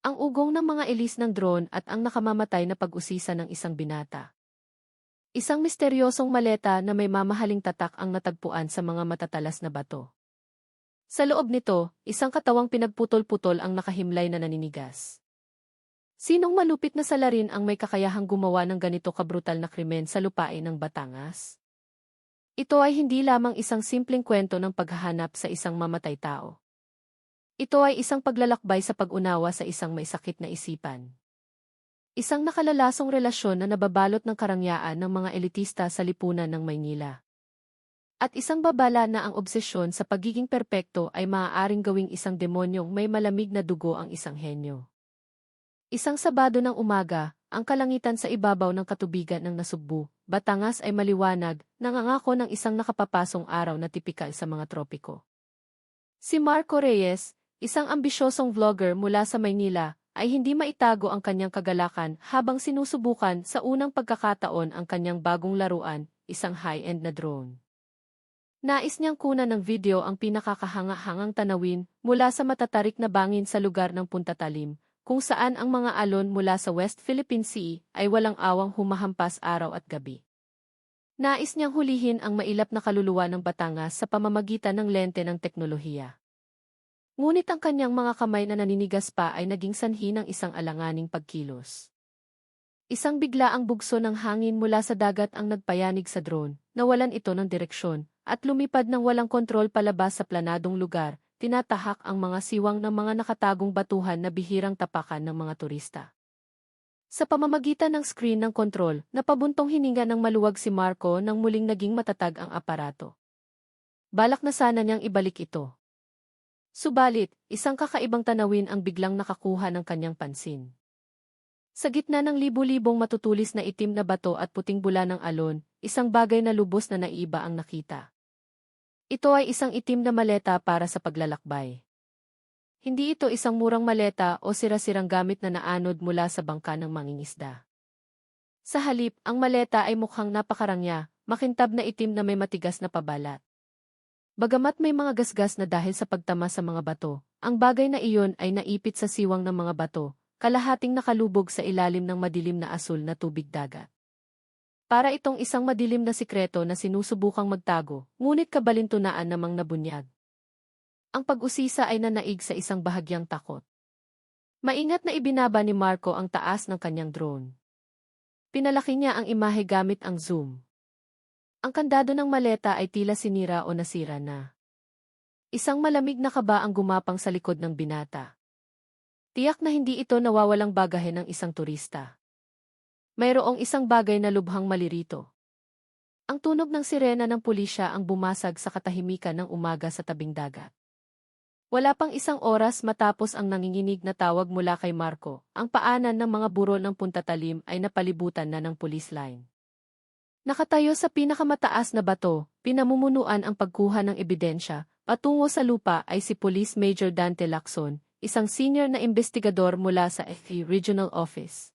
Ang ugong ng mga elis ng drone at ang nakamamatay na pag-usisa ng isang binata. Isang misteryosong maleta na may mamahaling tatak ang natagpuan sa mga matatalas na bato. Sa loob nito, isang katawang pinagputol-putol ang nakahimlay na naninigas. Sinong malupit na salarin ang may kakayahang gumawa ng ganito kabrutal na krimen sa lupain ng Batangas? Ito ay hindi lamang isang simpleng kwento ng paghahanap sa isang mamatay tao. Ito ay isang paglalakbay sa pag-unawa sa isang may sakit na isipan. Isang nakalalasong relasyon na nababalot ng karangyaan ng mga elitista sa lipunan ng Maynila. At isang babala na ang obsesyon sa pagiging perpekto ay maaaring gawing isang demonyong may malamig na dugo ang isang henyo. Isang Sabado ng umaga, ang kalangitan sa ibabaw ng katubigan ng Nasugbu, Batangas ay maliwanag, nangangako ng isang nakapapasong araw na tipikal sa mga tropiko. Si Marco Reyes, isang ambisyosong vlogger mula sa Maynila, ay hindi maitago ang kanyang kagalakan habang sinusubukan sa unang pagkakataon ang kanyang bagong laruan, isang high-end na drone. Nais niyang kunan ng video ang pinakakahanga-hangang tanawin mula sa matatarik na bangin sa lugar ng Punta Talim, kung saan ang mga alon mula sa West Philippine Sea ay walang awang humahampas araw at gabi. Nais niyang hulihin ang mailap na kaluluwa ng Batangas sa pamamagitan ng lente ng teknolohiya. Ngunit ang kanyang mga kamay na naninigas pa ay naging sanhi ng isang alanganing pagkilos. Isang biglaang bugso ng hangin mula sa dagat ang nagpayanig sa drone, nawalan ito ng direksyon, at lumipad ng walang kontrol palabas sa planadong lugar, tinatahak ang mga siwang ng mga nakatagong batuhan na bihirang tapakan ng mga turista. Sa pamamagitan ng screen ng kontrol, napabuntong hininga ng maluwag si Marco nang muling naging matatag ang aparato. Balak na sana niyang ibalik ito. Subalit, isang kakaibang tanawin ang biglang nakakuha ng kanyang pansin. Sa gitna ng libu-libong matutulis na itim na bato at puting bula ng alon, isang bagay na lubos na naiba ang nakita. Ito ay isang itim na maleta para sa paglalakbay. Hindi ito isang murang maleta o sira-sirang gamit na naanod mula sa bangka ng mangingisda. Sa halip, ang maleta ay mukhang napakarangya, makintab na itim na may matigas na pabalat. Bagamat may mga gasgas na dahil sa pagtama sa mga bato, ang bagay na iyon ay naipit sa siwang ng mga bato, kalahating nakalubog sa ilalim ng madilim na asul na tubig dagat. Para itong isang madilim na sikreto na sinusubukang magtago, ngunit kabalintunaan namang nabunyag. Ang pag-usisa ay nanaig sa isang bahagyang takot. Maingat na ibinaba ni Marco ang taas ng kanyang drone. Pinalaki niya ang imahe gamit ang zoom. Ang kandado ng maleta ay tila sinira o nasira na. Isang malamig na kaba ang gumapang sa likod ng binata. Tiyak na hindi ito nawawalang bagahe ng isang turista. Mayroong isang bagay na lubhang mali rito. Ang tunog ng sirena ng pulisya ang bumasag sa katahimikan ng umaga sa tabing dagat. Wala pang isang oras matapos ang nanginginig na tawag mula kay Marco, ang paanan ng mga burol ng Punta Talim ay napalibutan na ng police line. Nakatayo sa pinakamataas na bato, pinamumunuan ang pagkuha ng ebidensya, patungo sa lupa ay si Police Major Dante Lacson, isang senior na investigador mula sa FE Regional Office.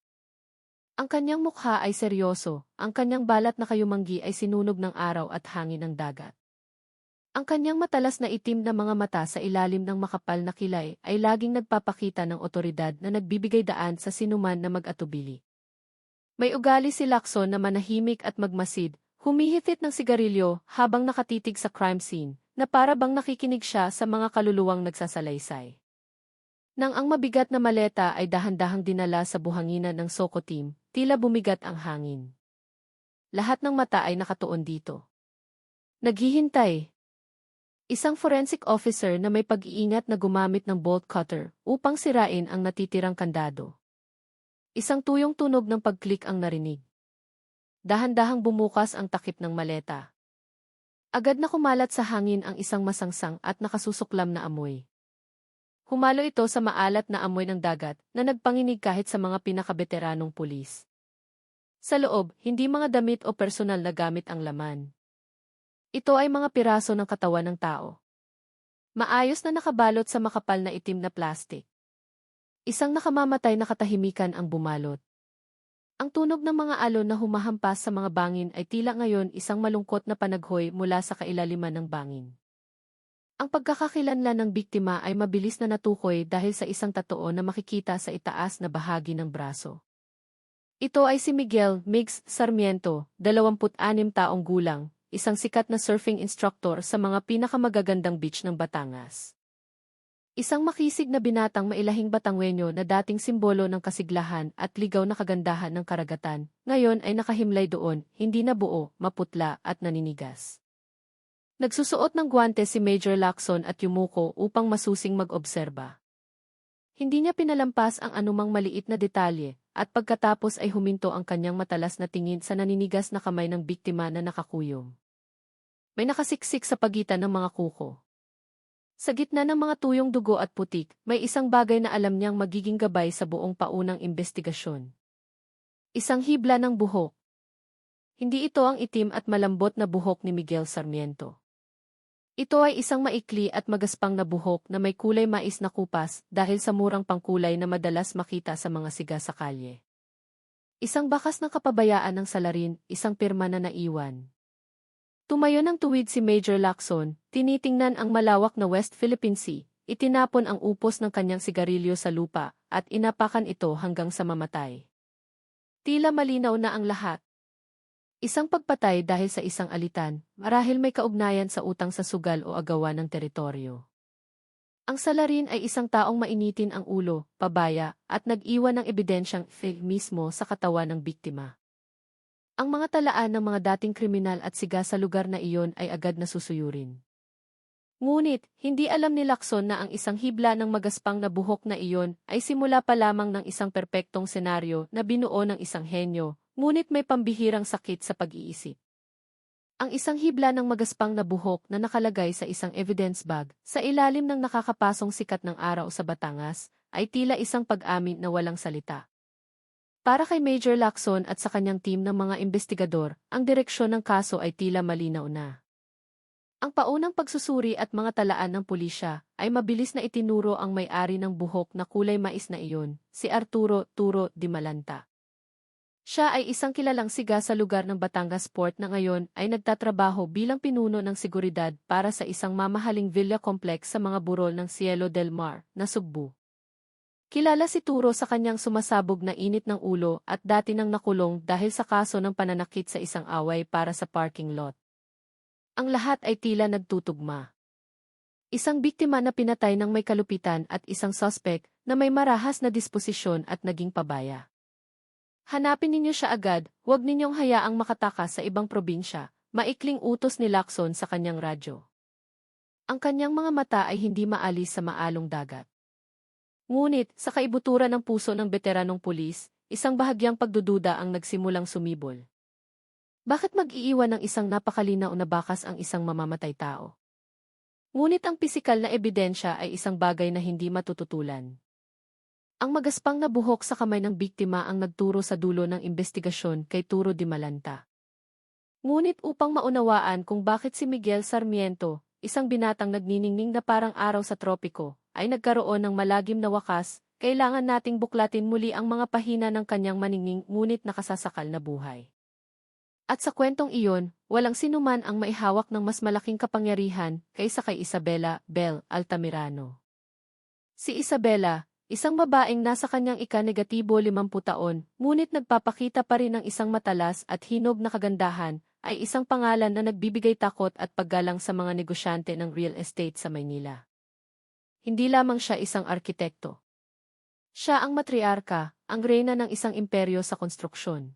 Ang kanyang mukha ay seryoso, ang kanyang balat na kayumanggi ay sinunog ng araw at hangin ng dagat. Ang kanyang matalas na itim na mga mata sa ilalim ng makapal na kilay ay laging nagpapakita ng otoridad na nagbibigay daan sa sinuman na mag-atubili. May ugali si Lacson na manahimik at magmasid, humihigpit ng sigarilyo habang nakatitig sa crime scene, na para bang nakikinig siya sa mga kaluluwang nagsasalaysay. Nang ang mabigat na maleta ay dahan-dahang dinala sa buhanginan ng Soko team, tila bumigat ang hangin. Lahat ng mata ay nakatuon dito. Naghihintay. Isang forensic officer na may pag-iingat na gumamit ng bolt cutter upang sirain ang natitirang kandado. Isang tuyong tunog ng pag-click ang narinig. Dahan-dahang bumukas ang takip ng maleta. Agad na kumalat sa hangin ang isang masangsang at nakasusuklam na amoy. Humalo ito sa maalat na amoy ng dagat na nagpanginig kahit sa mga pinakabeteranong pulis. Sa loob, hindi mga damit o personal na gamit ang laman. Ito ay mga piraso ng katawan ng tao. Maayos na nakabalot sa makapal na itim na plastik. Isang nakamamatay na katahimikan ang bumalot. Ang tunog ng mga alon na humahampas sa mga bangin ay tila ngayon isang malungkot na panaghoy mula sa kailaliman ng bangin. Ang pagkakakilanlan ng biktima ay mabilis na natukoy dahil sa isang tatoo na makikita sa itaas na bahagi ng braso. Ito ay si Miguel Migs Sarmiento, 26 taong gulang, isang sikat na surfing instructor sa mga pinakamagagandang beach ng Batangas. Isang makisig na binatang mailahing Batangwenyo na dating simbolo ng kasiglahan at ligaw na kagandahan ng karagatan, ngayon ay nakahimlay doon, hindi na buo, maputla at naninigas. Nagsusuot ng gwante si Major Lacson at yumuko upang masusing mag-obserba. Hindi niya pinalampas ang anumang maliit na detalye, at pagkatapos ay huminto ang kanyang matalas na tingin sa naninigas na kamay ng biktima na nakakuyom. May nakasiksik sa pagitan ng mga kuko. Sa gitna ng mga tuyong dugo at putik, may isang bagay na alam niyang magiging gabay sa buong paunang investigasyon. Isang hibla ng buhok. Hindi ito ang itim at malambot na buhok ni Miguel Sarmiento. Ito ay isang maikli at magaspang na buhok na may kulay mais na kupas dahil sa murang pangkulay na madalas makita sa mga siga sa kalye. Isang bakas ng kapabayaan ng salarin, isang pirma na naiwan. Tumayo ng tuwid si Major Lacson, tinitingnan ang malawak na West Philippine Sea, itinapon ang upos ng kanyang sigarilyo sa lupa, at inapakan ito hanggang sa mamatay. Tila malinaw na ang lahat. Isang pagpatay dahil sa isang alitan, marahil may kaugnayan sa utang sa sugal o agawan ng teritoryo. Ang salarin ay isang taong mainitin ang ulo, pabaya, at nag-iwan ng ebidensyang fake mismo sa katawan ng biktima. Ang mga talaan ng mga dating kriminal at siga sa lugar na iyon ay agad na susuyurin. Ngunit, hindi alam ni Lacson na ang isang hibla ng magaspang na buhok na iyon ay simula pa lamang ng isang perpektong senaryo na binuo ng isang henyo, ngunit may pambihirang sakit sa pag-iisip. Ang isang hibla ng magaspang na buhok na nakalagay sa isang evidence bag sa ilalim ng nakakapasong sikat ng araw sa Batangas ay tila isang pag-amin na walang salita. Para kay Major Lacson at sa kanyang team ng mga investigador, ang direksyon ng kaso ay tila malinaw na. Ang paunang pagsusuri at mga talaan ng pulisya ay mabilis na itinuro ang may-ari ng buhok na kulay mais na iyon, si Arturo Turo Di Malanta. Siya ay isang kilalang siga sa lugar ng Batangas Port na ngayon ay nagtatrabaho bilang pinuno ng seguridad para sa isang mamahaling villa complex sa mga burol ng Cielo del Mar, na Sugbu. Kilala si Turo sa kanyang sumasabog na init ng ulo at dati nang nakulong dahil sa kaso ng pananakit sa isang away para sa parking lot. Ang lahat ay tila nagtutugma. Isang biktima na pinatay ng may kalupitan at isang suspect na may marahas na disposisyon at naging pabaya. Hanapin ninyo siya agad, huwag ninyong hayaang makatakas sa ibang probinsya, maikling utos ni Lacson sa kanyang radyo. Ang kanyang mga mata ay hindi maalis sa maalong dagat. Ngunit, sa kaibuturan ng puso ng veteranong pulis, isang bahagyang pagdududa ang nagsimulang sumibol. Bakit mag-iiwan ng isang napakalinaw na bakas ang isang mamamatay tao? Ngunit ang pisikal na ebidensya ay isang bagay na hindi matututulan. Ang magaspang na buhok sa kamay ng biktima ang nagturo sa dulo ng investigasyon kay Turo Di Malanta. Ngunit upang maunawaan kung bakit si Miguel Sarmiento, isang binatang nagniningning na parang araw sa tropiko, ay nagkaroon ng malagim na wakas, kailangan nating buklatin muli ang mga pahina ng kanyang maningning ngunit nakasasakal na buhay. At sa kwentong iyon, walang sinuman ang maihawak ng mas malaking kapangyarihan kaysa kay Isabela Bel Altamirano. Si Isabela, isang babaeng nasa kanyang ika-negatibo 50 taon, ngunit nagpapakita pa rin ng isang matalas at hinog na kagandahan, ay isang pangalan na nagbibigay takot at paggalang sa mga negosyante ng real estate sa Maynila. Hindi lamang siya isang arkitekto. Siya ang matriarka, ang reyna ng isang imperyo sa konstruksyon.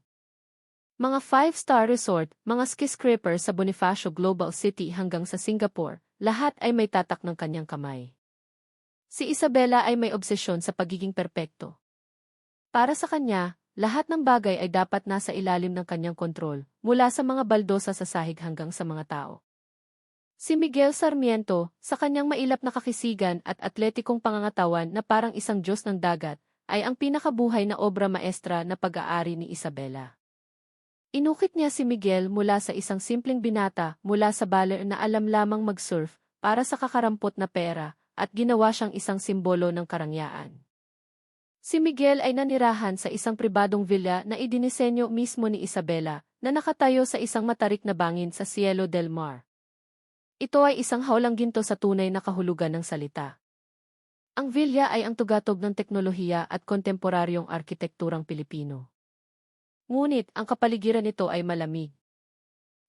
Mga 5-star resort, mga skyscraper sa Bonifacio Global City hanggang sa Singapore, lahat ay may tatak ng kanyang kamay. Si Isabela ay may obsesyon sa pagiging perpekto. Para sa kanya, lahat ng bagay ay dapat nasa ilalim ng kanyang kontrol, mula sa mga baldosa sa sahig hanggang sa mga tao. Si Miguel Sarmiento, sa kanyang mailap na kakisigan at atletikong pangangatawan na parang isang Diyos ng dagat, ay ang pinakabuhay na obra maestra na pag-aari ni Isabela. Inukit niya si Miguel mula sa isang simpleng binata, mula sa baler na alam lamang mag-surf, para sa kakarampot na pera, at ginawa siyang isang simbolo ng karangyaan. Si Miguel ay nanirahan sa isang pribadong villa na idinisenyo mismo ni Isabela, na nakatayo sa isang matarik na bangin sa Cielo del Mar. Ito ay isang hawlang ginto sa tunay na kahulugan ng salita. Ang villa ay ang tugatog ng teknolohiya at kontemporaryong arkitekturang Pilipino. Ngunit, ang kapaligiran nito ay malamig.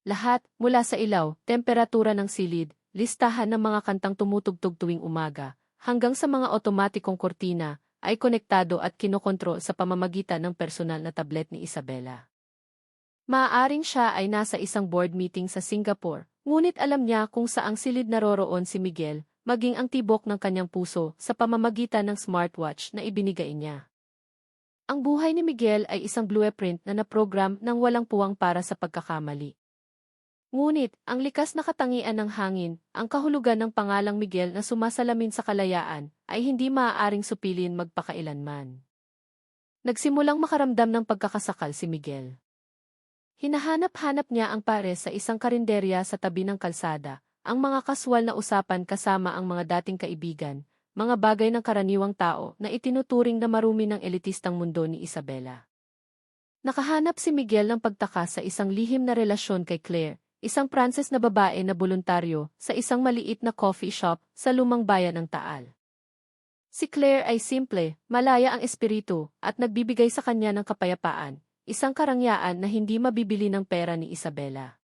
Lahat, mula sa ilaw, temperatura ng silid, listahan ng mga kantang tumutugtog tuwing umaga, hanggang sa mga otomatikong kortina, ay konektado at kinokontrol sa pamamagitan ng personal na tablet ni Isabela. Maaaring siya ay nasa isang board meeting sa Singapore, ngunit alam niya kung saang silid naroroon si Miguel, maging ang tibok ng kanyang puso sa pamamagitan ng smartwatch na ibinigay niya. Ang buhay ni Miguel ay isang blueprint na naprogram ng walang puwang para sa pagkakamali. Ngunit, ang likas na katangian ng hangin, ang kahulugan ng pangalang Miguel na sumasalamin sa kalayaan, ay hindi maaaring supilin magpakailanman. Nagsimulang makaramdam ng pagkakasakal si Miguel. Hinahanap-hanap niya ang pares sa isang karinderya sa tabi ng kalsada, ang mga kaswal na usapan kasama ang mga dating kaibigan, mga bagay ng karaniwang tao na itinuturing na marumi ng elitistang mundo ni Isabela. Nakahanap si Miguel ng pagtaka sa isang lihim na relasyon kay Claire, isang Pranses na babae na voluntaryo sa isang maliit na coffee shop sa lumang bayan ng Taal. Si Claire ay simple, malaya ang espiritu, at nagbibigay sa kanya ng kapayapaan, isang karangyaan na hindi mabibili ng pera ni Isabela.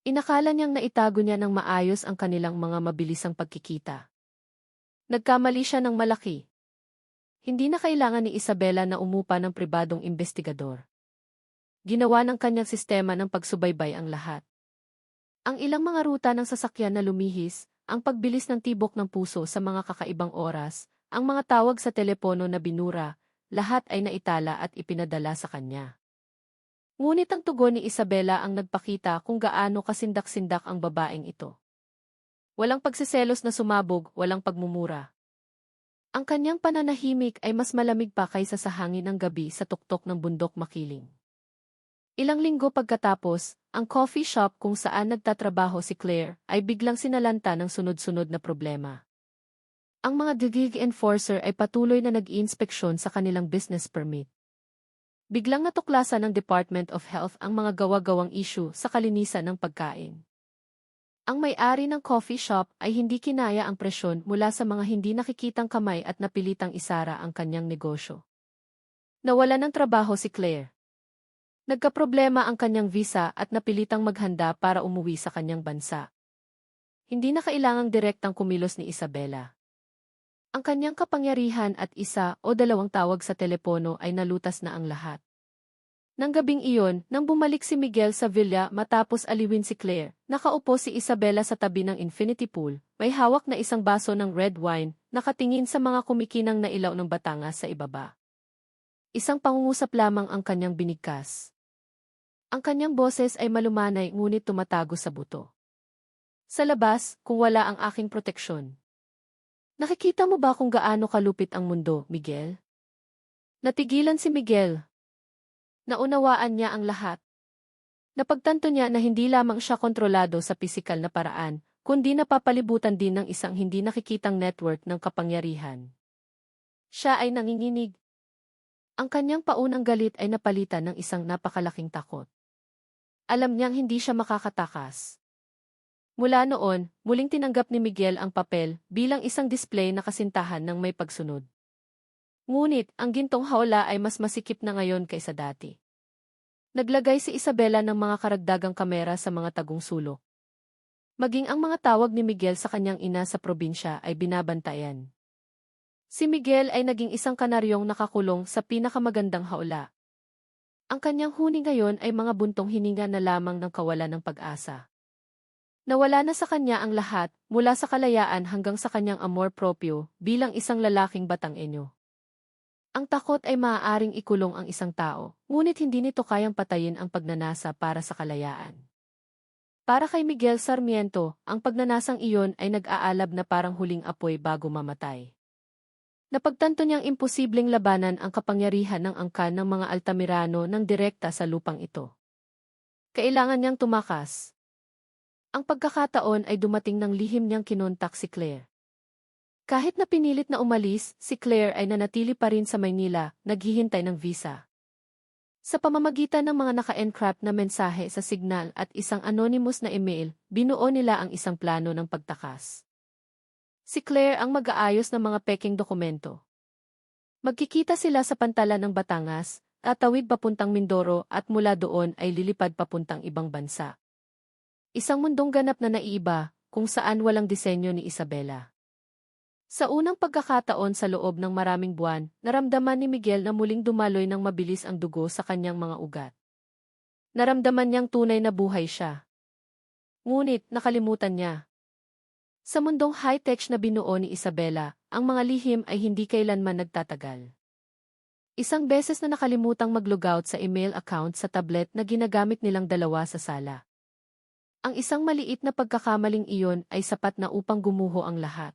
Inakala niyang naitago niya ng maayos ang kanilang mga mabilisang pagkikita. Nagkamali siya ng malaki. Hindi na kailangan ni Isabela na umupa ng pribadong investigador. Ginawa ng kanyang sistema ng pagsubaybay ang lahat. Ang ilang mga ruta ng sasakyan na lumihis, ang pagbilis ng tibok ng puso sa mga kakaibang oras, ang mga tawag sa telepono na binura, lahat ay naitala at ipinadala sa kanya. Ngunit ang tugon ni Isabela ang nagpakita kung gaano kasindak-sindak ang babaeng ito. Walang pagsiselos na sumabog, walang pagmumura. Ang kanyang pananahimik ay mas malamig pa kaysa sa hangin ng gabi sa tuktok ng bundok makiling. Ilang linggo pagkatapos, ang coffee shop kung saan nagtatrabaho si Claire ay biglang sinalanta ng sunod-sunod na problema. Ang mga drug enforcer ay patuloy na nag-iinspeksyon sa kanilang business permit. Biglang natuklasan ng Department of Health ang mga gawa-gawang issue sa kalinisan ng pagkain. Ang may-ari ng coffee shop ay hindi kinaya ang presyon mula sa mga hindi nakikitang kamay at napilitang isara ang kanyang negosyo. Nawalan ng trabaho si Claire. Nagkaproblema ang kanyang visa at napilitang maghanda para umuwi sa kanyang bansa. Hindi na kailangang direktang kumilos ni Isabela. Ang kanyang kapangyarihan at isa o dalawang tawag sa telepono ay nalutas na ang lahat. Nang gabing iyon, nang bumalik si Miguel sa villa matapos aliwin si Claire, nakaupo si Isabela sa tabi ng infinity pool, may hawak na isang baso ng red wine, nakatingin sa mga kumikinang na ilaw ng Batangas sa ibaba. Isang pangungusap lamang ang kanyang binigkas. Ang kanyang boses ay malumanay ngunit tumatago sa buto. Sa labas, kung wala ang aking proteksyon. Nakikita mo ba kung gaano kalupit ang mundo, Miguel? Natigilan si Miguel. Naunawaan niya ang lahat. Napagtanto niya na hindi lamang siya kontrolado sa pisikal na paraan, kundi napapalibutan din ng isang hindi nakikitang network ng kapangyarihan. Siya ay nanginginig. Ang kanyang paunang galit ay napalitan ng isang napakalaking takot. Alam niyang hindi siya makakatakas. Mula noon, muling tinanggap ni Miguel ang papel bilang isang display na kasintahan ng may pagsunod. Ngunit, ang gintong hawla ay mas masikip na ngayon kaysa dati. Naglagay si Isabela ng mga karagdagang kamera sa mga tagong sulok. Maging ang mga tawag ni Miguel sa kanyang ina sa probinsya ay binabantayan. Si Miguel ay naging isang kanaryong nakakulong sa pinakamagandang hawla. Ang kanyang huni ngayon ay mga buntong hininga na lamang ng kawalan ng pag-asa. Nawala na sa kanya ang lahat, mula sa kalayaan hanggang sa kanyang amor proprio, bilang isang lalaking Batangueño. Ang takot ay maaaring ikulong ang isang tao, ngunit hindi nito kayang patayin ang pagnanasa para sa kalayaan. Para kay Miguel Sarmiento, ang pagnanasang iyon ay nag-aalab na parang huling apoy bago mamatay. Napagtanto niyang imposibleng labanan ang kapangyarihan ng angkan ng mga Altamirano ng direkta sa lupang ito. Kailangan niyang tumakas. Ang pagkakataon ay dumating ng lihim niyang kinontak si Claire. Kahit na pinilit na umalis, si Claire ay nanatili pa rin sa Maynila, naghihintay ng visa. Sa pamamagitan ng mga naka-encrypt na mensahe sa signal at isang anonymous na email, binuo nila ang isang plano ng pagtakas. Si Claire ang mag-aayos ng mga peking dokumento. Magkikita sila sa pantalan ng Batangas, tatawid papuntang Mindoro at mula doon ay lilipad papuntang ibang bansa. Isang mundong ganap na naiiba, kung saan walang disenyo ni Isabela. Sa unang pagkakataon sa loob ng maraming buwan, naramdaman ni Miguel na muling dumaloy ng mabilis ang dugo sa kanyang mga ugat. Naramdaman niyang tunay na buhay siya. Ngunit nakalimutan niya. Sa mundong high-tech na binuo ni Isabela, ang mga lihim ay hindi kailanman nagtatagal. Isang beses na nakalimutang mag-logout sa email account sa tablet na ginagamit nilang dalawa sa sala. Ang isang maliit na pagkakamaling iyon ay sapat na upang gumuho ang lahat.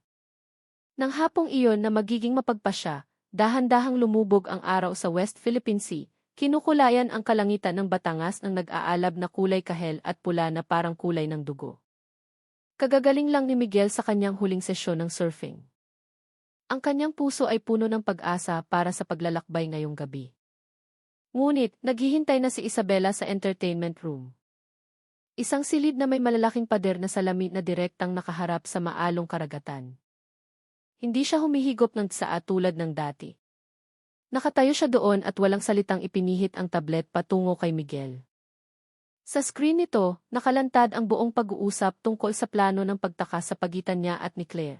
Nang hapong iyon na magiging mapagpasya, dahan-dahang lumubog ang araw sa West Philippine Sea, kinukulayan ang kalangitan ng Batangas ng nag-aalab na kulay kahel at pula na parang kulay ng dugo. Kagagaling lang ni Miguel sa kanyang huling sesyon ng surfing. Ang kanyang puso ay puno ng pag-asa para sa paglalakbay ngayong gabi. Ngunit, naghihintay na si Isabela sa entertainment room. Isang silid na may malalaking pader na salamin na direktang nakaharap sa maalong karagatan. Hindi siya humihigop ng tsaa tulad ng dati. Nakatayo siya doon at walang salitang ipinihit ang tablet patungo kay Miguel. Sa screen nito, nakalantad ang buong pag-uusap tungkol sa plano ng pagtakas sa pagitan niya at ni Claire.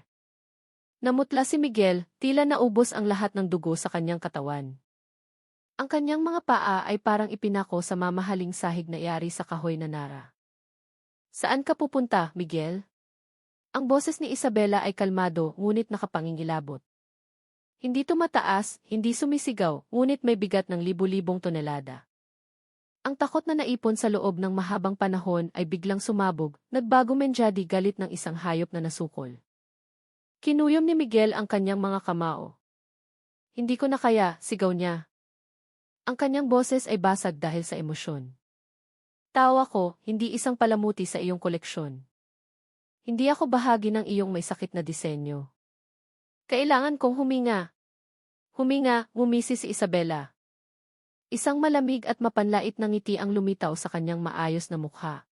Namutla si Miguel, tila naubos ang lahat ng dugo sa kanyang katawan. Ang kanyang mga paa ay parang ipinako sa mamahaling sahig na iari sa kahoy na nara. Saan ka pupunta, Miguel? Ang boses ni Isabela ay kalmado ngunit nakapangingilabot. Hindi tumataas, hindi sumisigaw, ngunit may bigat ng libu-libong tonelada. Ang takot na naipon sa loob ng mahabang panahon ay biglang sumabog, nagbago menjadi galit ng isang hayop na nasukol. Kinuyom ni Miguel ang kanyang mga kamao. Hindi ko na kaya, sigaw niya. Ang kanyang boses ay basag dahil sa emosyon. Tawa ko, hindi isang palamuti sa iyong koleksyon. Hindi ako bahagi ng iyong may sakit na disenyo. Kailangan kong huminga. Huminga, ngumisi si Isabela. Isang malamig at mapanlait na ngiti ang lumitaw sa kanyang maayos na mukha.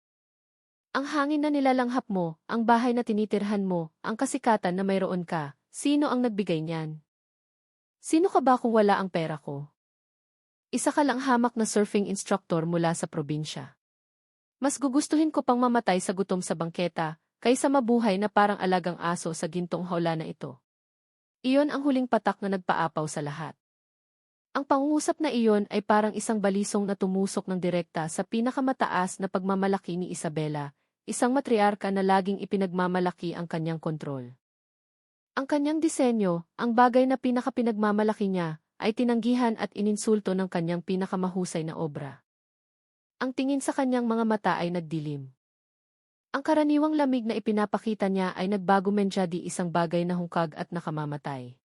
Ang hangin na nilalanghap mo, ang bahay na tinitirhan mo, ang kasikatan na mayroon ka, sino ang nagbigay niyan? Sino ka ba kung wala ang pera ko? Isa ka lang hamak na surfing instructor mula sa probinsya. Mas gugustuhin ko pang mamatay sa gutom sa bangketa, kaysa mabuhay na parang alagang aso sa gintong hawla na ito. Iyon ang huling patak na nagpaapaw sa lahat. Ang pangungusap na iyon ay parang isang balisong na tumusok ng direkta sa pinakamataas na pagmamalaki ni Isabela, isang matriarka na laging ipinagmamalaki ang kanyang kontrol. Ang kanyang disenyo, ang bagay na pinakapinagmamalaki niya, ay tinanggihan at ininsulto ng kanyang pinakamahusay na obra. Ang tingin sa kanyang mga mata ay nagdilim. Ang karaniwang lamig na ipinapakita niya ay nagbago menjadi isang bagay na hungkag at nakamamatay.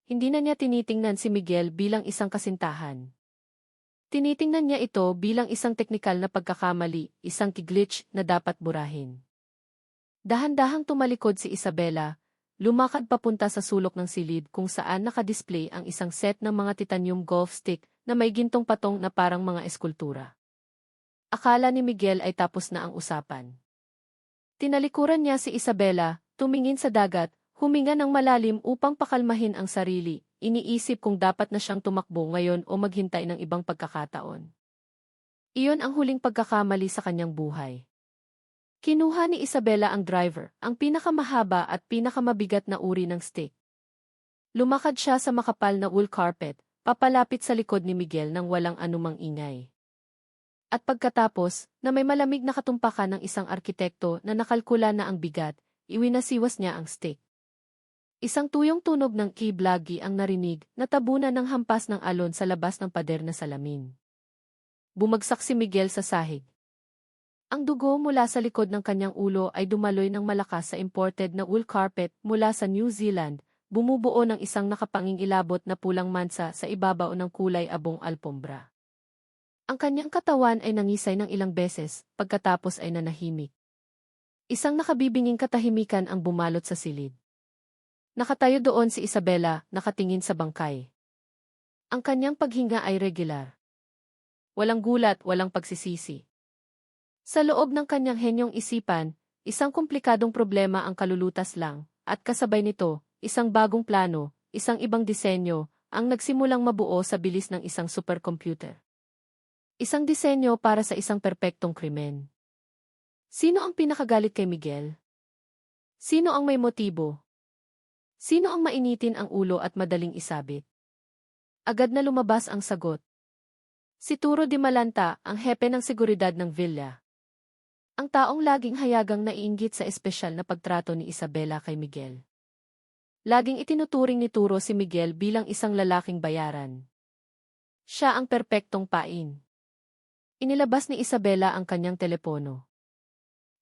Hindi na niya tinitingnan si Miguel bilang isang kasintahan. Tinitingnan niya ito bilang isang teknikal na pagkakamali, isang glitch na dapat burahin. Dahan-dahang tumalikod si Isabela, lumakad papunta sa sulok ng silid kung saan nakadisplay ang isang set ng mga titanium golf stick na may gintong patong na parang mga eskultura. Akala ni Miguel ay tapos na ang usapan. Tinalikuran niya si Isabela, tumingin sa dagat, huminga ng malalim upang pakalmahin ang sarili, iniisip kung dapat na siyang tumakbo ngayon o maghintay ng ibang pagkakataon. Iyon ang huling pagkakamali sa kanyang buhay. Kinuha ni Isabela ang driver, ang pinakamahaba at pinakamabigat na uri ng stick. Lumakad siya sa makapal na wool carpet, papalapit sa likod ni Miguel nang walang anumang ingay. At pagkatapos, na may malamig na katumpakan ng isang arkitekto na nakalkula na ang bigat, iwinasiwas niya ang stick. Isang tuyong tunog ng kiblagi ang narinig, natabunan ng hampas ng alon sa labas ng pader na salamin. Bumagsak si Miguel sa sahig. Ang dugo mula sa likod ng kanyang ulo ay dumaloy ng malakas sa imported na wool carpet mula sa New Zealand, bumubuo ng isang nakapangingilabot na pulang mansa sa ibabaw ng kulay abong alpombra. Ang kanyang katawan ay nangisay ng ilang beses, pagkatapos ay nanahimik. Isang nakabibinging katahimikan ang bumalot sa silid. Nakatayo doon si Isabela, nakatingin sa bangkay. Ang kanyang paghinga ay regular. walang gulat, walang pagsisisi. Sa loob ng kanyang henyong isipan, isang komplikadong problema ang kalulutas lang, at kasabay nito, isang bagong plano, isang ibang disenyo, ang nagsimulang mabuo sa bilis ng isang supercomputer. Isang disenyo para sa isang perpektong krimen. Sino ang pinakagalit kay Miguel? Sino ang may motibo? Sino ang mainitin ang ulo at madaling isabit? Agad na lumabas ang sagot. Si Turo Di Malanta, ang hepe ng seguridad ng villa. Ang taong laging hayagang naiinggit sa espesyal na pagtrato ni Isabela kay Miguel. Laging itinuturing ni Turo si Miguel bilang isang lalaking bayaran. Siya ang perpektong pain. Inilabas ni Isabela ang kanyang telepono.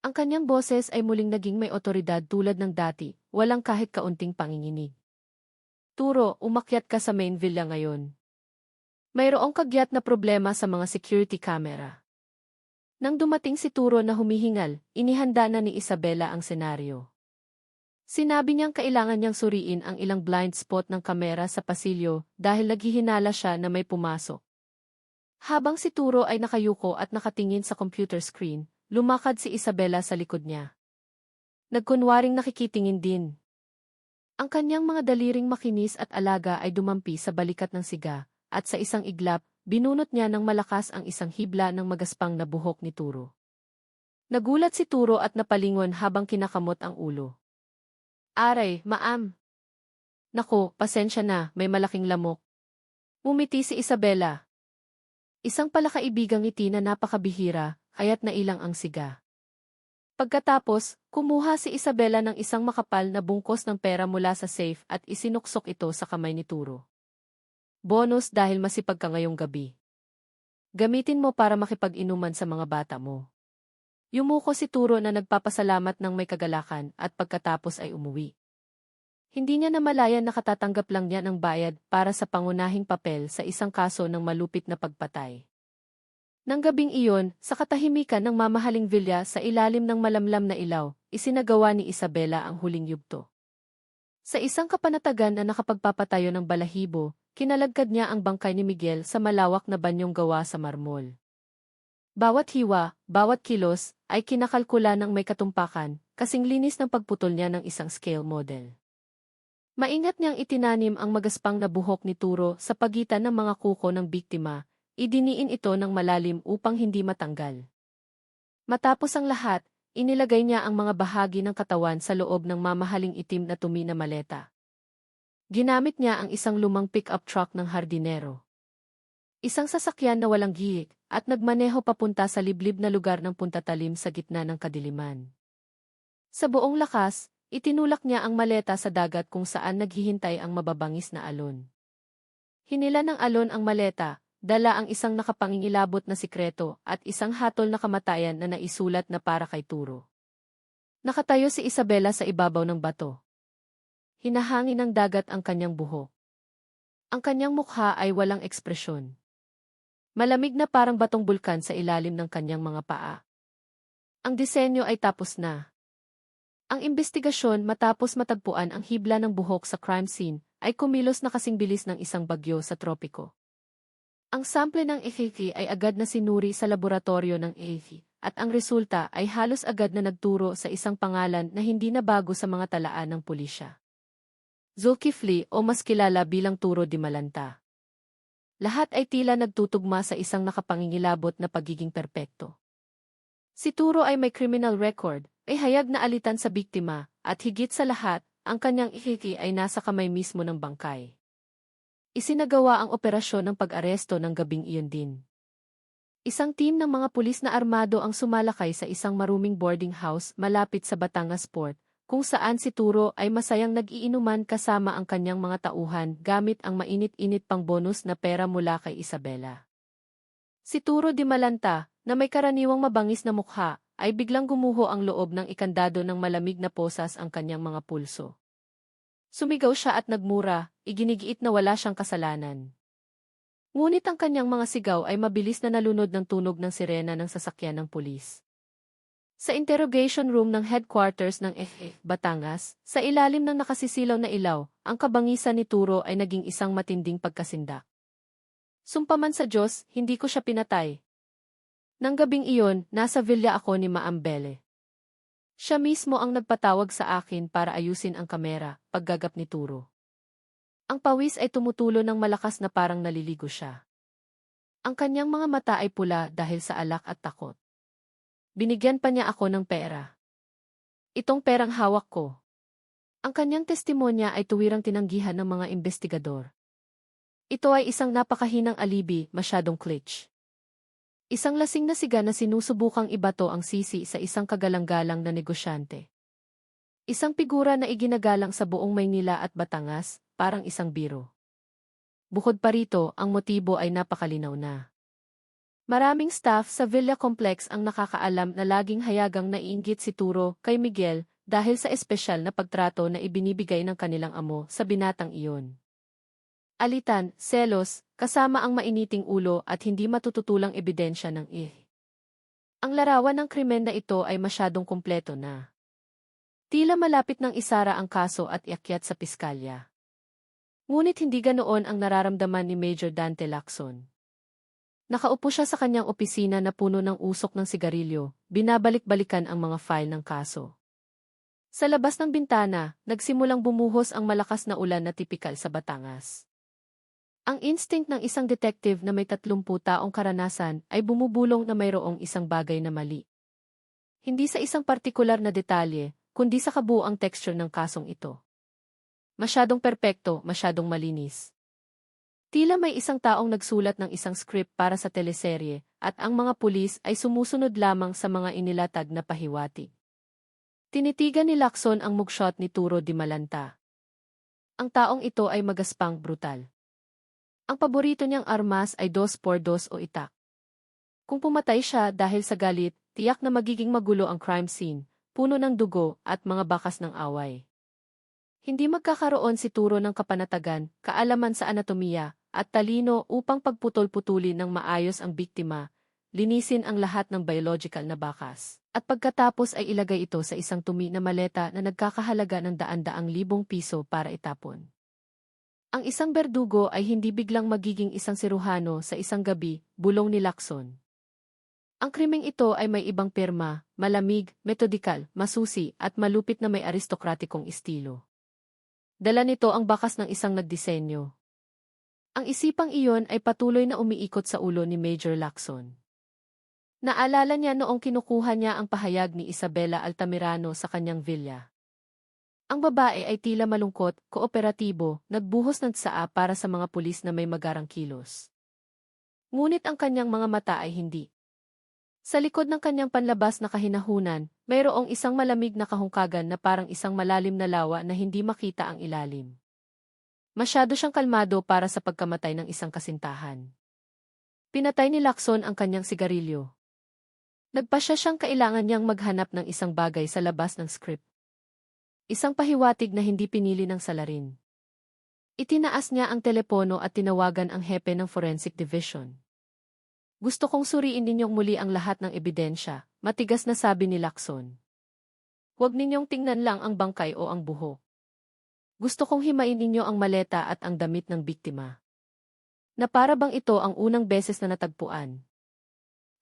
Ang kanyang boses ay muling naging may otoridad tulad ng dati, walang kahit kaunting panginginig. Turo, umakyat ka sa main villa ngayon. Mayroong kagyat na problema sa mga security camera. Nang dumating si Turo na humihingal, inihanda na ni Isabela ang senaryo. Sinabi niyang kailangan niyang suriin ang ilang blind spot ng kamera sa pasilyo dahil naghihinala siya na may pumasok. Habang si Turo ay nakayuko at nakatingin sa computer screen, lumakad si Isabela sa likod niya. Nagkunwaring nakikitingin din. Ang kanyang mga daliring makinis at alaga ay dumampi sa balikat ng siga, at sa isang iglap, binunot niya ng malakas ang isang hibla ng magaspang na buhok ni Turo. Nagulat si Turo at napalingon habang kinakamot ang ulo. Aray, maam. Nako, pasensya na, may malaking lamok. Umiti si Isabela. Isang palakaibigang ngiti na napakabihira, kaya't nailang ang siga. Pagkatapos, kumuha si Isabela ng isang makapal na bungkos ng pera mula sa safe at isinuksok ito sa kamay ni Turo. Bonus dahil masipag ka ngayong gabi. Gamitin mo para makipag-inuman sa mga bata mo. Yumuko si Turo na nagpapasalamat ng may kagalakan at pagkatapos ay umuwi. Hindi niya namalayan na katatanggap lang niya ng bayad para sa pangunahing papel sa isang kaso ng malupit na pagpatay. Nang gabing iyon, sa katahimikan ng mamahaling villa sa ilalim ng malamlam na ilaw, isinagawa ni Isabela ang huling yugto. Sa isang kapanatagan na nakapagpapatayo ng balahibo, kinalagkad niya ang bangkay ni Miguel sa malawak na banyong gawa sa marmol. Bawat hiwa, bawat kilos, ay kinakalkula ng may katumpakan, kasing linis ng pagputol niya ng isang scale model. Maingat niyang itinanim ang magaspang na buhok ni Turo sa pagitan ng mga kuko ng biktima, idiniin ito ng malalim upang hindi matanggal. Matapos ang lahat, inilagay niya ang mga bahagi ng katawan sa loob ng mamahaling itim na tumi na maleta. Ginamit niya ang isang lumang pick-up truck ng hardinero. Isang sasakyan na walang giyik, at nagmaneho papunta sa liblib na lugar ng puntatalim sa gitna ng kadiliman. Sa buong lakas, itinulak niya ang maleta sa dagat kung saan naghihintay ang mababangis na alon. Hinila ng alon ang maleta, dala ang isang nakapangingilabot na sikreto at isang hatol na kamatayan na naisulat na para kay Turo. Nakatayo si Isabela sa ibabaw ng bato. Hinahangin ng dagat ang kanyang buhok. Ang kanyang mukha ay walang ekspresyon. Malamig na parang batong bulkan sa ilalim ng kanyang mga paa. Ang disenyo ay tapos na. Ang imbestigasyon matapos matagpuan ang hibla ng buhok sa crime scene ay kumilos na kasing bilis ng isang bagyo sa tropiko. Ang sample ng EKG ay agad na sinuri sa laboratorio ng EKG at ang resulta ay halos agad na nagturo sa isang pangalan na hindi na bago sa mga talaan ng pulisya. Zulkifli o mas kilala bilang Turo Di Malanta. Lahat ay tila nagtutugma sa isang nakapangingilabot na pagiging perpekto. Si Turo ay may criminal record, ay hayag na alitan sa biktima, at higit sa lahat, ang kanyang ihiki ay nasa kamay mismo ng bangkay. Isinagawa ang operasyon ng pag-aresto ng gabing iyon din. Isang team ng mga pulis na armado ang sumalakay sa isang maruming boarding house malapit sa Batangas Port, kung saan si Turo ay masayang nag-iinuman kasama ang kanyang mga tauhan gamit ang mainit-init pang bonus na pera mula kay Isabela. Si Turo Di Malanta, na may karaniwang mabangis na mukha, ay biglang gumuho ang loob ng ikandado ng malamig na posas ang kanyang mga pulso. Sumigaw siya at nagmura, iginigiit na wala siyang kasalanan. Ngunit ang kanyang mga sigaw ay mabilis na nalunod ng tunog ng sirena ng sasakyan ng pulis. Sa interrogation room ng headquarters ng Batangas, sa ilalim ng nakasisilaw na ilaw, ang kabangisan ni Turo ay naging isang matinding pagkasindak. Sumpa man sa Diyos, hindi ko siya pinatay. Nang gabing iyon, nasa villa ako ni Maam Belle. Siya mismo ang nagpatawag sa akin para ayusin ang kamera, paggagap ni Turo. Ang pawis ay tumutulo ng malakas na parang naliligo siya. Ang kanyang mga mata ay pula dahil sa alak at takot. Binigyan pa niya ako ng pera. Itong perang hawak ko. Ang kanyang testimonya ay tuwirang tinanggihan ng mga investigador. Ito ay isang napakahinang alibi, masyadong klitsch. Isang lasing na siga na sinusubukang ibato ang sisi sa isang kagalang-galang na negosyante. Isang figura na iginagalang sa buong Maynila at Batangas, parang isang biro. Bukod pa rito, ang motibo ay napakalinaw na. Maraming staff sa Villa Complex ang nakakaalam na laging hayagang naiinggit si Turo kay Miguel dahil sa espesyal na pagtrato na ibinibigay ng kanilang amo sa binatang iyon. Alitan, selos, kasama ang mainiting ulo at hindi matututulang ebidensya ng Ang larawan ng krimen na ito ay masyadong kumpleto na. Tila malapit ng isara ang kaso at iakyat sa piskalya. Ngunit hindi ganoon ang nararamdaman ni Major Dante Lacson. Nakaupo siya sa kanyang opisina na puno ng usok ng sigarilyo, binabalik-balikan ang mga file ng kaso. Sa labas ng bintana, nagsimulang bumuhos ang malakas na ulan na tipikal sa Batangas. Ang instinct ng isang detective na may 30 taong karanasan ay bumubulong na mayroong isang bagay na mali. Hindi sa isang partikular na detalye, kundi sa kabuuang texture ng kasong ito. Masyadong perpekto, masyadong malinis. Tila may isang taong nagsulat ng isang script para sa teleserye, at ang mga pulis ay sumusunod lamang sa mga inilatag na pahiwatig. Tinitigan ni Lacson ang mugshot ni Turo Di Malanta. Ang taong ito ay magaspang brutal. Ang paborito niyang armas ay 2x2 o itak. Kung pumatay siya dahil sa galit, tiyak na magiging magulo ang crime scene, puno ng dugo at mga bakas ng away. Hindi magkakaroon si Turo ng kapanatagan, kaalaman sa anatomiya, at talino upang pagputol-putulin ng maayos ang biktima, linisin ang lahat ng biological na bakas, at pagkatapos ay ilagay ito sa isang tumi na maleta na nagkakahalaga ng daan-daang libong piso para itapon. Ang isang berdugo ay hindi biglang magiging isang siruhano sa isang gabi, bulong ni Lacson. Ang krimeng ito ay may ibang pirma, malamig, metodikal, masusi at malupit na may aristokratikong estilo. Dala nito ang bakas ng isang nagdisenyo. Ang isipang iyon ay patuloy na umiikot sa ulo ni Major Lacson. Naalala niya noong kinukuha niya ang pahayag ni Isabela Altamirano sa kanyang villa. Ang babae ay tila malungkot, kooperatibo, nagbuhos ng tsaa para sa mga pulis na may magarang kilos. Ngunit ang kanyang mga mata ay hindi. Sa likod ng kanyang panlabas na kahinahunan, mayroong isang malamig na kahungkagan na parang isang malalim na lawa na hindi makita ang ilalim. Masyado siyang kalmado para sa pagkamatay ng isang kasintahan. Pinatay ni Lacson ang kanyang sigarilyo. Nagpasya siyang kailangan niyang maghanap ng isang bagay sa labas ng script. Isang pahiwatig na hindi pinili ng salarin. Itinaas niya ang telepono at tinawagan ang hepe ng Forensic Division. Gusto kong suriin ninyong muli ang lahat ng ebidensya, matigas na sabi ni Lacson. Huwag ninyong tingnan lang ang bangkay o ang buhok. Gusto kong himain ninyo ang maleta at ang damit ng biktima. Na para bang ito ang unang beses na natagpuan.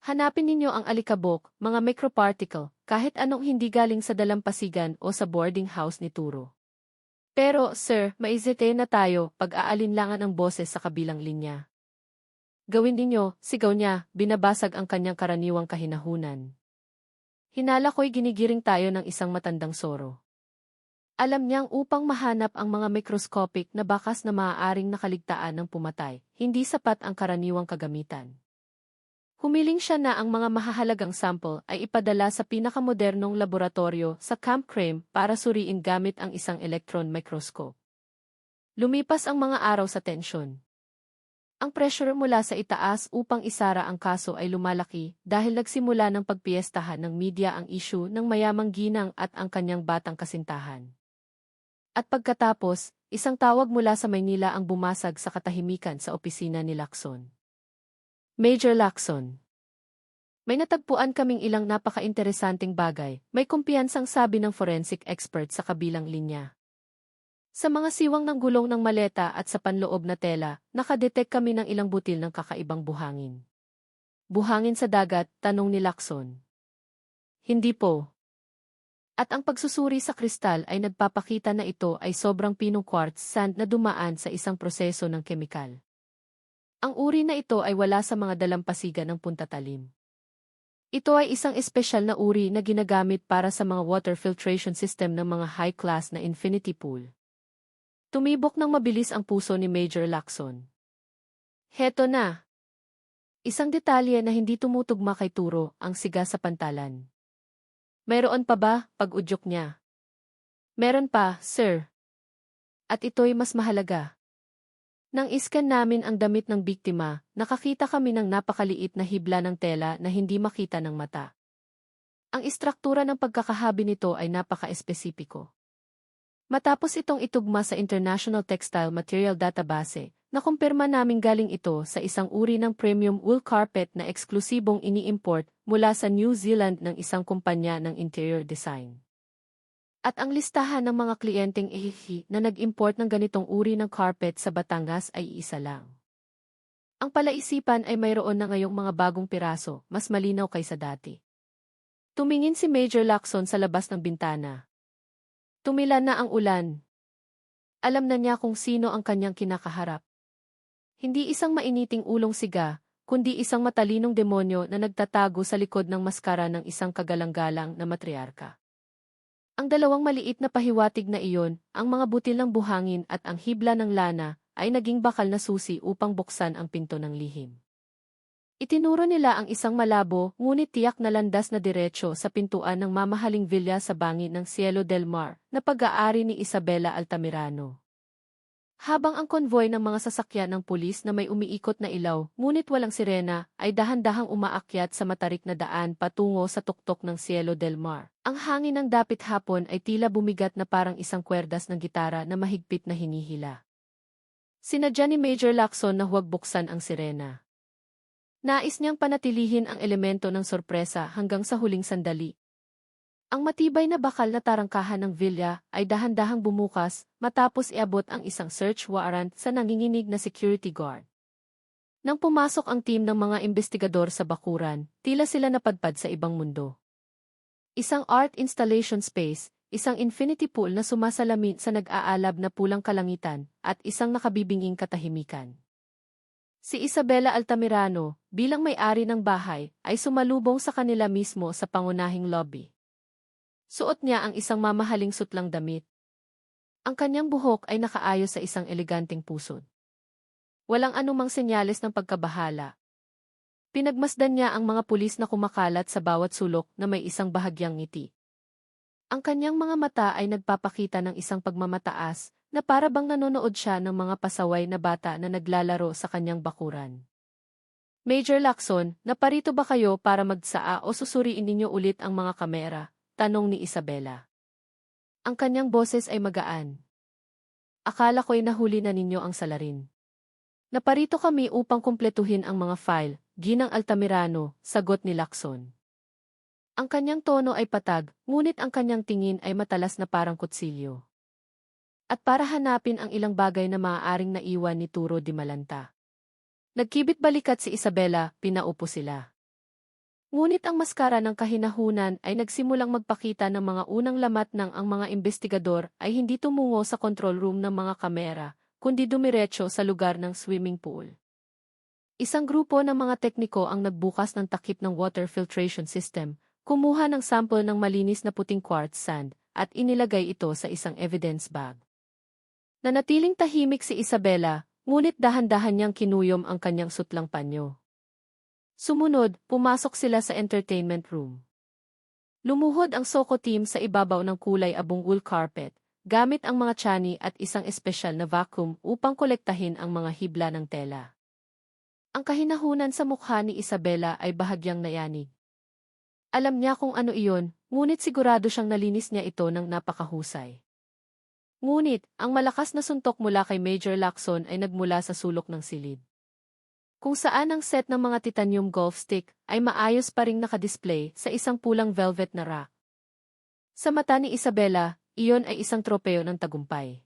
Hanapin ninyo ang alikabok, mga microparticle, kahit anong hindi galing sa dalampasigan o sa boarding house ni Turo. Pero, sir, maisite na tayo pag-aalinlangan ang boses sa kabilang linya. Gawin ninyo, sigaw niya, binabasag ang kanyang karaniwang kahinahunan. Hinala ko'y ginigiring tayo ng isang matandang soro. Alam niyang upang mahanap ang mga microscopic na bakas na maaaring nakaligtaan ng pumatay, hindi sapat ang karaniwang kagamitan. Humiling siya na ang mga mahahalagang sample ay ipadala sa pinakamodernong laboratorio sa Camp Creme para suriin gamit ang isang electron microscope. Lumipas ang mga araw sa tensyon. Ang pressure mula sa itaas upang isara ang kaso ay lumalaki dahil nagsimula ng pagpiestahan ng media ang issue ng mayamang ginang at ang kanyang batang kasintahan. At pagkatapos, isang tawag mula sa Maynila ang bumasag sa katahimikan sa opisina ni Lacson. Major Lacson. May natagpuan kaming ilang napaka-interesanting bagay, may kumpiyansang sabi ng forensic expert sa kabilang linya. Sa mga siwang ng gulong ng maleta at sa panloob na tela, nakadetect kami ng ilang butil ng kakaibang buhangin. Buhangin sa dagat, tanong ni Lacson. Hindi po. At ang pagsusuri sa kristal ay nagpapakita na ito ay sobrang pinong quartz sand na dumaan sa isang proseso ng kemikal. Ang uri na ito ay wala sa mga dalampasigan ng puntatalim. Ito ay isang espesyal na uri na ginagamit para sa mga water filtration system ng mga high-class na infinity pool. Tumibok ng mabilis ang puso ni Major Lacson. Heto na! Isang detalye na hindi tumutugma kay Turo, ang siga sa pantalan. Mayroon pa ba, pag-udyok niya? Meron pa, sir. At ito'y mas mahalaga. Nang iskan namin ang damit ng biktima, nakakita kami ng napakaliit na hibla ng tela na hindi makita ng mata. Ang istruktura ng pagkakahabi nito ay napaka-espesipiko. Matapos itong itugma sa International Textile Material Database, nakumpirma naming galing ito sa isang uri ng premium wool carpet na eksklusibong ini-import mula sa New Zealand ng isang kumpanya ng interior design. At ang listahan ng mga kliyenteng na nag-import ng ganitong uri ng carpet sa Batangas ay iisa lang. Ang palaisipan ay mayroon na ngayong mga bagong piraso, mas malinaw kaysa dati. Tumingin si Major Lacson sa labas ng bintana. Tumila na ang ulan. Alam na niya kung sino ang kanyang kinakaharap. Hindi isang mainiting ulong siga, kundi isang matalinong demonyo na nagtatago sa likod ng maskara ng isang kagalang-galang na matriarka. Ang dalawang maliit na pahiwatig na iyon, ang mga butil ng buhangin at ang hibla ng lana, ay naging bakal na susi upang buksan ang pinto ng lihim. Itinuro nila ang isang malabo, ngunit tiyak na landas na diretsyo sa pintuan ng mamahaling villa sa bangin ng Cielo del Mar, na pag-aari ni Isabela Altamirano. Habang ang konvoy ng mga sasakyan ng pulis na may umiikot na ilaw, ngunit walang sirena, ay dahan-dahang umaakyat sa matarik na daan patungo sa tuktok ng Cielo del Mar. Ang hangin ng dapit hapon ay tila bumigat na parang isang kwerdas ng gitara na mahigpit na hinihila. Sinadya ni Major Lacson na huwag buksan ang sirena. Nais niyang panatilihin ang elemento ng sorpresa hanggang sa huling sandali. Ang matibay na bakal na tarangkahan ng villa ay dahan-dahang bumukas matapos iabot ang isang search warrant sa nanginginig na security guard. Nang pumasok ang team ng mga investigador sa bakuran, tila sila napadpad sa ibang mundo. Isang art installation space, isang infinity pool na sumasalamin sa nag-aalab na pulang kalangitan, at isang nakabibinging katahimikan. Si Isabela Altamirano, bilang may-ari ng bahay, ay sumalubong sa kanila mismo sa pangunahing lobby. Suot niya ang isang mamahaling sutlang damit. Ang kanyang buhok ay nakaayos sa isang eleganteng pusod. Walang anumang senyales ng pagkabahala. Pinagmasdan niya ang mga pulis na kumakalat sa bawat sulok na may isang bahagyang ngiti. Ang kanyang mga mata ay nagpapakita ng isang pagmamataas, na para bang nanonood siya ng mga pasaway na bata na naglalaro sa kanyang bakuran. Major Lacson, naparito ba kayo para magsaa o susuriin ninyo ulit ang mga kamera? Tanong ni Isabela. Ang kanyang boses ay magaan. Akala ko'y nahuli na ninyo ang salarin. Naparito kami upang kumpletuhin ang mga file, Ginang Altamirano, sagot ni Lacson. Ang kanyang tono ay patag, ngunit ang kanyang tingin ay matalas na parang kutsilyo. At para hanapin ang ilang bagay na maaaring naiwan ni Turo Di Malanta. Nagkibit balikat si Isabela, pinaupo sila. Ngunit ang maskara ng kahinahunan ay nagsimulang magpakita ng mga unang lamat ng ang mga investigador ay hindi tumungo sa control room ng mga kamera, kundi dumiretso sa lugar ng swimming pool. Isang grupo ng mga tekniko ang nagbukas ng takip ng water filtration system, kumuha ng sample ng malinis na puting quartz sand, at inilagay ito sa isang evidence bag. Nanatiling tahimik si Isabela, ngunit dahan-dahan niyang kinuyom ang kanyang sutlang panyo. Sumunod, pumasok sila sa entertainment room. Lumuhod ang Soko team sa ibabaw ng kulay abong wool carpet, gamit ang mga tiyan at isang espesyal na vacuum upang kolektahin ang mga hibla ng tela. Ang kahinahunan sa mukha ni Isabela ay bahagyang nayanig. Alam niya kung ano iyon, ngunit sigurado siyang nalinis niya ito ng napakahusay. Ngunit, ang malakas na suntok mula kay Major Lacson ay nagmula sa sulok ng silid. Kung saan ang set ng mga titanium golf stick ay maayos pa ring nakadisplay sa isang pulang velvet na rack. Sa mata ni Isabela, iyon ay isang tropeo ng tagumpay.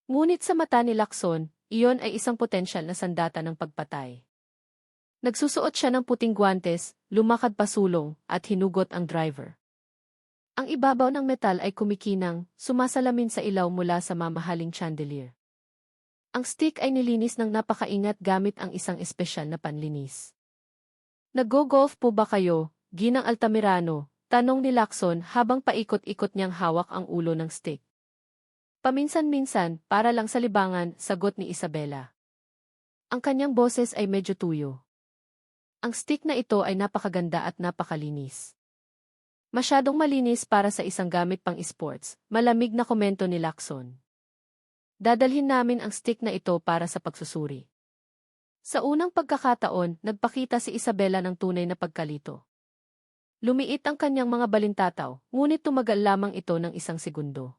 Ngunit sa mata ni Lacson, iyon ay isang potensyal na sandata ng pagpatay. Nagsusuot siya ng puting guwantes, lumakad pasulong, at hinugot ang driver. Ang ibabaw ng metal ay kumikinang, sumasalamin sa ilaw mula sa mamahaling chandelier. Ang stick ay nilinis ng napakaingat gamit ang isang espesyal na panlinis. Nag-go-golf po ba kayo, Ginang Altamirano? Tanong ni Lacson habang paikot-ikot niyang hawak ang ulo ng stick. Paminsan-minsan, para lang sa libangan, sagot ni Isabela. Ang kanyang boses ay medyo tuyo. Ang stick na ito ay napakaganda at napakalinis. Masyadong malinis para sa isang gamit pang sports, malamig na komento ni Lacson. Dadalhin namin ang stick na ito para sa pagsusuri. Sa unang pagkakataon, nagpakita si Isabela ng tunay na pagkalito. Lumiit ang kanyang mga balintataw, ngunit tumagal lamang ito ng isang segundo.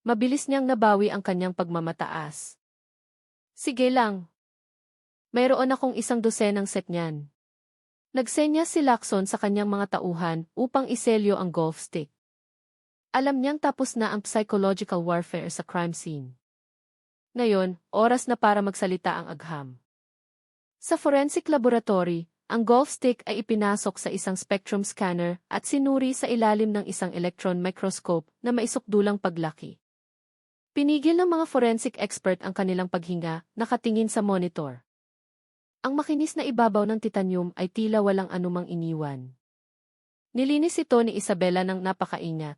Mabilis niyang nabawi ang kanyang pagmamataas. Sige lang. Mayroon akong 100 set niyan. Nagsenyas si Lacson sa kanyang mga tauhan upang iselyo ang golf stick. Alam niyang tapos na ang psychological warfare sa crime scene. Ngayon, oras na para magsalita ang agham. Sa forensic laboratory, ang golf stick ay ipinasok sa isang spectrum scanner at sinuri sa ilalim ng isang electron microscope na maisukdulang paglaki. Pinigil ng mga forensic expert ang kanilang paghinga, nakatingin sa monitor. Ang makinis na ibabaw ng titanium ay tila walang anumang iniwan. Nilinis ito ni Isabela ng napakaingat.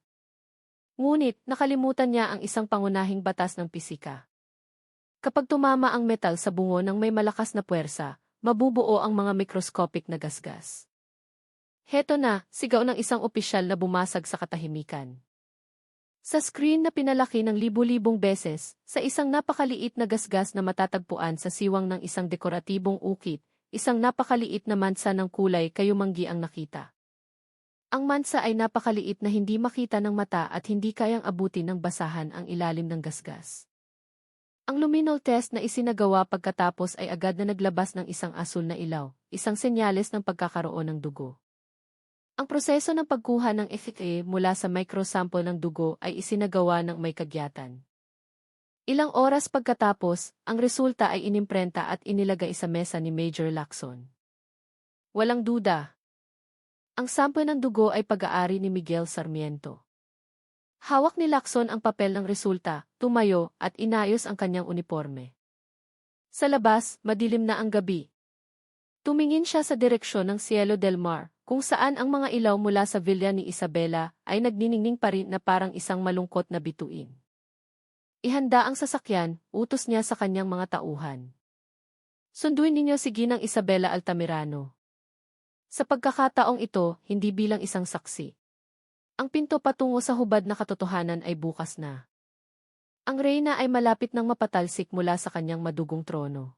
Ngunit, nakalimutan niya ang isang pangunahing batas ng pisika. Kapag tumama ang metal sa bungo ng may malakas na puwersa, mabubuo ang mga microscopic na gasgas. Heto na, sigaw ng isang opisyal na bumasag sa katahimikan. Sa screen na pinalaki ng libu-libong beses, sa isang napakaliit na gasgas na matatagpuan sa siwang ng isang dekoratibong ukit, isang napakaliit na mansa ng kulay kayumanggi ang nakita. Ang mansa ay napakaliit na hindi makita ng mata at hindi kayang abutin ng basahan ang ilalim ng gasgas. Ang luminol test na isinagawa pagkatapos ay agad na naglabas ng isang asul na ilaw, isang senyales ng pagkakaroon ng dugo. Ang proseso ng pagkuha ng FFA mula sa microsample ng dugo ay isinagawa ng may kagyatan. Ilang oras pagkatapos, ang resulta ay inimprenta at inilagay sa mesa ni Major Lacson. Walang duda. Ang sample ng dugo ay pag-aari ni Miguel Sarmiento. Hawak ni Lacson ang papel ng resulta, tumayo, at inayos ang kanyang uniforme. Sa labas, madilim na ang gabi. Tumingin siya sa direksyon ng Cielo del Mar, kung saan ang mga ilaw mula sa villa ni Isabela ay nagniningning pa rin na parang isang malungkot na bituin. Ihanda ang sasakyan, utos niya sa kanyang mga tauhan. Sunduin ninyo si Ginang Isabela Altamirano. Sa pagkakataong ito, hindi bilang isang saksi. Ang pinto patungo sa hubad na katotohanan ay bukas na. Ang reyna ay malapit nang mapatalsik mula sa kanyang madugong trono.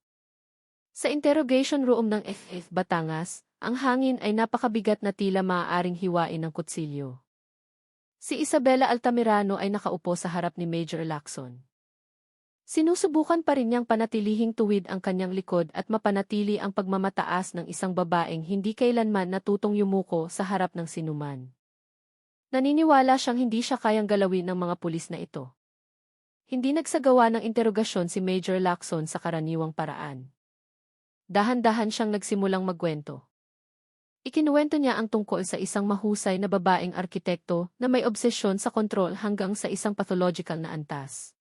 Sa interrogation room ng FF Batangas, ang hangin ay napakabigat na tila maaaring hiwain ng kutsilyo. Si Isabela Altamirano ay nakaupo sa harap ni Major Lacson. Sinusubukan pa rin niyang panatilihing tuwid ang kanyang likod at mapanatili ang pagmamataas ng isang babaeng hindi kailanman natutong yumuko sa harap ng sinuman. Naniniwala siyang hindi siya kayang galawin ng mga pulis na ito. Hindi nagsagawa ng interogasyon si Major Lacson sa karaniwang paraan. Dahan-dahan siyang nagsimulang magkwento. Ikinuwento niya ang tungkol sa isang mahusay na babaeng arkitekto na may obsesyon sa kontrol hanggang sa isang pathological na antas.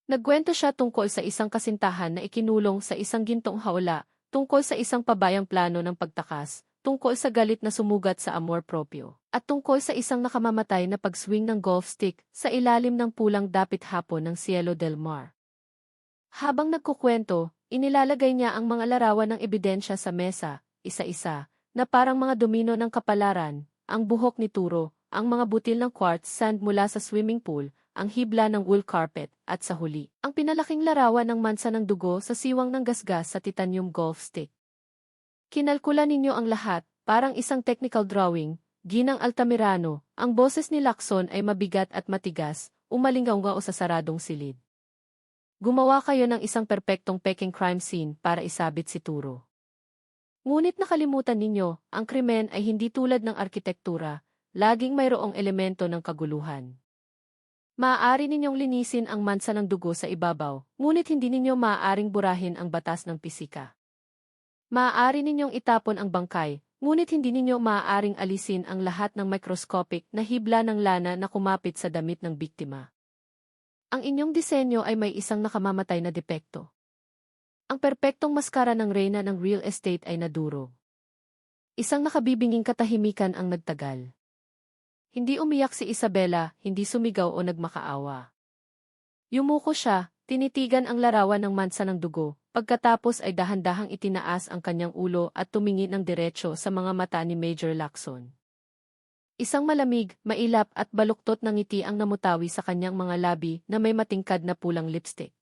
Nagkwento siya tungkol sa isang kasintahan na ikinulong sa isang gintong hawla, tungkol sa isang pabayang plano ng pagtakas, tungkol sa galit na sumugat sa amor proprio, at tungkol sa isang nakamamatay na pag-swing ng golf stick sa ilalim ng pulang dapit hapon ng Cielo del Mar. Habang nagkukwento, inilalagay niya ang mga larawan ng ebidensya sa mesa, isa-isa, na parang mga domino ng kapalaran, ang buhok ni Turo, ang mga butil ng quartz sand mula sa swimming pool, ang hibla ng wool carpet, at sa huli, ang pinalaking larawan ng mansa ng dugo sa siwang ng gasgas sa titanium golf stick. Kinalkula ninyo ang lahat, parang isang technical drawing, Ginang Altamirano, ang boses ni Lacson ay mabigat at matigas, umalingaw-ngaw sa saradong silid. Gumawa kayo ng isang perpektong peking crime scene para isabit si Turo. Ngunit nakalimutan ninyo, ang krimen ay hindi tulad ng arkitektura, laging mayroong elemento ng kaguluhan. Maaari ninyong linisin ang mansa ng dugo sa ibabaw, ngunit hindi ninyo maaaring burahin ang batas ng pisika. Maaari ninyong itapon ang bangkay, ngunit hindi ninyo maaaring alisin ang lahat ng microscopic na hibla ng lana na kumapit sa damit ng biktima. Ang inyong disenyo ay may isang nakamamatay na depekto. Ang perpektong maskara ng reyna ng real estate ay nadurog. Isang nakabibinging katahimikan ang nagtagal. Hindi umiyak si Isabela, hindi sumigaw o nagmakaawa. Yumuko siya, tinitigan ang larawan ng mansa ng dugo, pagkatapos ay dahan-dahang itinaas ang kanyang ulo at tumingin ng diretso sa mga mata ni Major Lacson. Isang malamig, mailap at baluktot na ngiti ang namutawi sa kanyang mga labi na may matingkad na pulang lipstick.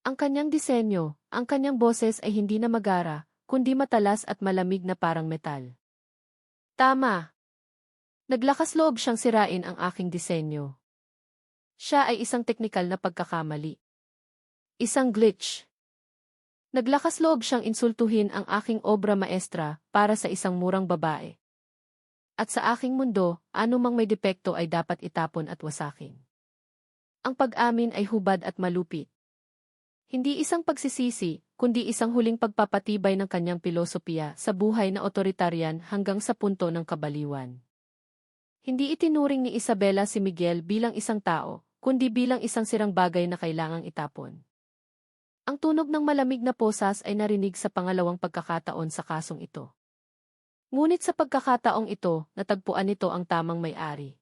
Ang kanyang disenyo, ang kanyang boses ay hindi na magara, kundi matalas at malamig na parang metal. Tama! Naglakas loob siyang sirain ang aking disenyo. Siya ay isang teknikal na pagkakamali. Isang glitch. Naglakas loob siyang insultuhin ang aking obra maestra para sa isang murang babae. At sa aking mundo, anumang may depekto ay dapat itapon at wasakin. Ang pag-amin ay hubad at malupit. Hindi isang pagsisisi, kundi isang huling pagpapatibay ng kanyang pilosopiya sa buhay na otoritarian hanggang sa punto ng kabaliwan. Hindi itinuring ni Isabela si Miguel bilang isang tao, kundi bilang isang sirang bagay na kailangang itapon. Ang tunog ng malamig na posas ay narinig sa pangalawang pagkakataon sa kasong ito. Ngunit sa pagkakataong ito, natagpuan nito ang tamang may-ari.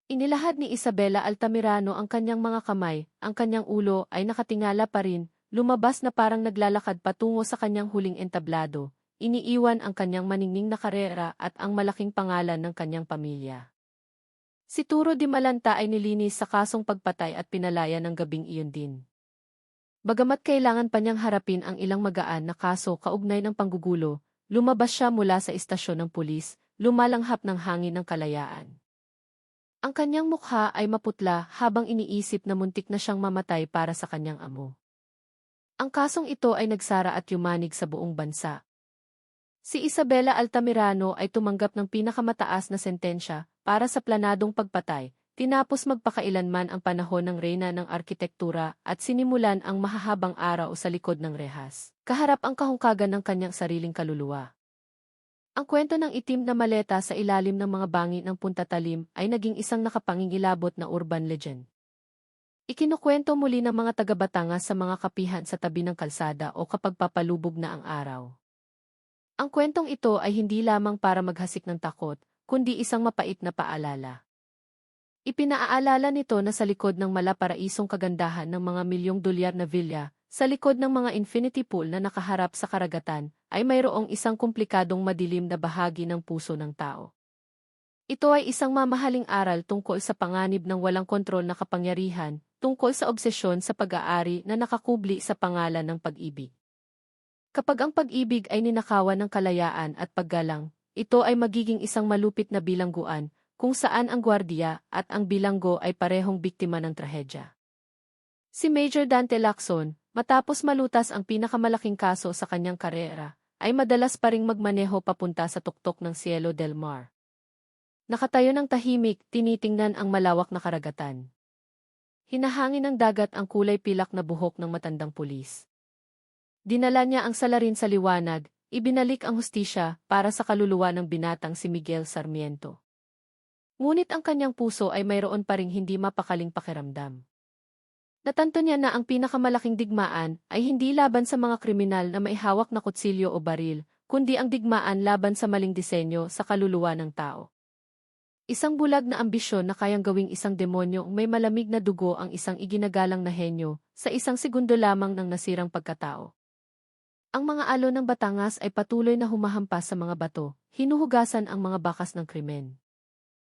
Inilahad ni Isabela Altamirano ang kanyang mga kamay, ang kanyang ulo ay nakatingala pa rin, lumabas na parang naglalakad patungo sa kanyang huling entablado. Iniiwan ang kanyang maningning na karera at ang malaking pangalan ng kanyang pamilya. Si Turo Di Malanta ay nilinis sa kasong pagpatay at pinalaya ng gabing iyon din. Bagamat kailangan pa niyang harapin ang ilang magaan na kaso kaugnay ng panggugulo, lumabas siya mula sa istasyon ng pulis, lumalanghap ng hangin ng kalayaan. Ang kanyang mukha ay maputla habang iniisip na muntik na siyang mamatay para sa kanyang amo. Ang kasong ito ay nagsara at yumanig sa buong bansa. Si Isabela Altamirano ay tumanggap ng pinakamataas na sentensya para sa planadong pagpatay, tinapos magpakailanman ang panahon ng reyna ng arkitektura at sinimulan ang mahahabang araw sa likod ng rehas, kaharap ang kahungkagan ng kanyang sariling kaluluwa. Ang kwento ng itim na maleta sa ilalim ng mga bangin ng puntatalim ay naging isang nakapangingilabot na urban legend. Ikinukwento muli ng mga taga-Batangas sa mga kapihan sa tabi ng kalsada o kapag papalubog na ang araw. Ang kwentong ito ay hindi lamang para maghasik ng takot, kundi isang mapait na paalala. Ipinaaalala nito na sa likod ng malaparaisong kagandahan ng mga milyong dolyar na villa, sa likod ng mga infinity pool na nakaharap sa karagatan, ay mayroong isang komplikadong madilim na bahagi ng puso ng tao. Ito ay isang mamahaling aral tungkol sa panganib ng walang kontrol na kapangyarihan, tungkol sa obsesyon sa pag-aari na nakakubli sa pangalan ng pag-ibig. Kapag ang pag-ibig ay ninakawan ng kalayaan at paggalang, ito ay magiging isang malupit na bilangguan, kung saan ang gwardiya at ang bilanggo ay parehong biktima ng trahedya. Si Major Dante Lacson, matapos malutas ang pinakamalaking kaso sa kanyang karera, ay madalas pa ring magmaneho papunta sa tuktok ng Cielo del Mar. Nakatayo ng tahimik, tinitingnan ang malawak na karagatan. Hinahangin ng dagat ang kulay pilak na buhok ng matandang pulis. Dinala niya ang salarin sa liwanag, ibinalik ang hustisya para sa kaluluwa ng binatang si Miguel Sarmiento. Ngunit ang kanyang puso ay mayroon pa ring hindi mapakaling pakiramdam. Natanto niya na ang pinakamalaking digmaan ay hindi laban sa mga kriminal na may hawak na kutsilyo o baril, kundi ang digmaan laban sa maling disenyo sa kaluluwa ng tao. Isang bulag na ambisyon na kayang gawing isang demonyo may malamig na dugo ang isang iginagalang na henyo sa isang segundo lamang ng nasirang pagkatao. Ang mga alon ng Batangas ay patuloy na humahampas sa mga bato, hinuhugasan ang mga bakas ng krimen.